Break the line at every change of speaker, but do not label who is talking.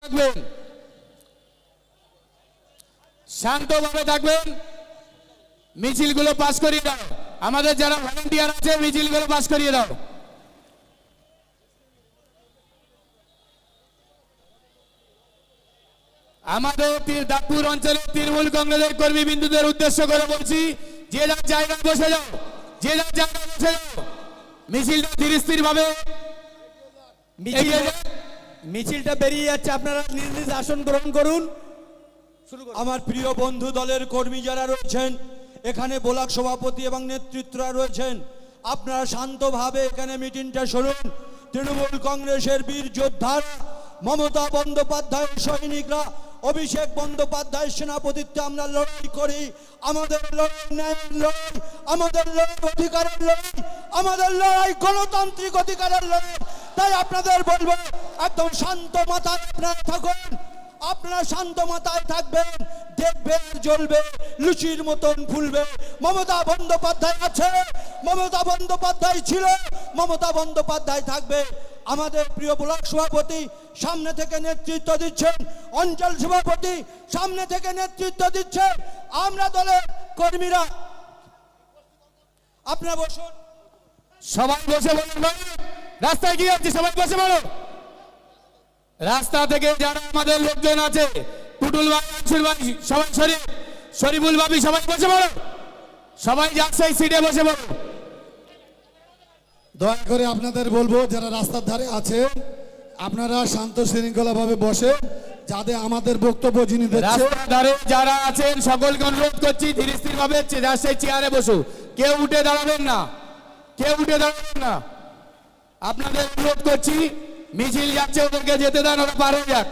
থাকবেন, শান্তভাবে থাকবেন। মিছিলগুলো পাস করিয়ে দাও। আমাদের যারা ভলান্টিয়ার আছে মিছিলগুলো পাস করিয়ে দাও। আমাদের দাঁতপুর অঞ্চলের তৃণমূল কংগ্রেসের কর্মী বিন্দুদের উদ্দেশ্য করে বলছি, যে যার জায়গায় বসে যাও, যে যার জায়গায় বসে যাও। মিছিলটা ধীর স্থির ভাবে
মিছিলটা বেরিয়ে যাচ্ছে, আপনারা নিজ নিজ আসন গ্রহণ করুন।
আমার প্রিয় বন্ধু দলের কর্মী যারা রয়েছেন এখানে, ব্লক সভাপতি এবং নেতৃত্বরা রয়েছেন, আপনারা শান্তভাবে এখানে মিটিংটা শুনুন। তৃণমূল কংগ্রেসের বীর যোদ্ধারা, মমতা বন্দ্যোপাধ্যায়ের সৈনিকরা, অভিষেক বন্দ্যোপাধ্যায়ের সেনাপতিত্বে আমরা লড়াই করি। আমাদের লড়াই ন্যায়ের লড়াই, আমাদের লড়াই অধিকারের লড়াই, আমাদের লড়াই গণতান্ত্রিক অধিকারের লড়াই। তাই আপনাদের বলবো, একদম শান্ত মাথায় আপনারা থাকুন। আপনারা শান্ত মাথায় থাকবেন, দেখবে আর জ্বলবে, লুচির মতন ফুলবে। মমতা বন্দ্যোপাধ্যায় আছে, মমতা বন্দ্যোপাধ্যায় ছিল, মমতা বন্দ্যোপাধ্যায় থাকবে। আমাদের প্রিয় ব্লক সভাপতি সামনে থেকে নেতৃত্ব দিচ্ছেন, অঞ্চল সভাপতি সামনে থেকে নেতৃত্ব দিচ্ছেন। আমরা দলের কর্মীরা, আপনারা বসুন,
সবাই বসে বলুন। রাস্তায় কি হচ্ছে? সবাই বসে বলো। রাস্তা থেকে যারা আমাদের লোকজন আছে, টুটুল ভাই, আনসুর ভাই, সবাই শরীফুল ভাবি, সবাই বসে বলো। সবাই যাচ্ছে সিটে বসে বলো।
দয়া করে আপনাদের বলবো, যারা রাস্তার ধারে আছেন আপনারা শান্ত শৃঙ্খলা ভাবে বসে, যাতে আমাদের বক্তব্য যিনি দিচ্ছেন।
রাস্তার ধারে যারা আছেন সকলকে অনুরোধ করছি ধীর স্থির ভাবে সেই চেয়ারে বসো। কেউ উঠে দাঁড়াবেন না, কেউ উঠে দাঁড়াবেন না। আপনাদের অনুরোধ করছি, মিছিল যাচ্ছে, ওদেরকে যেতে দেন, ওরা পার হয়ে যাক।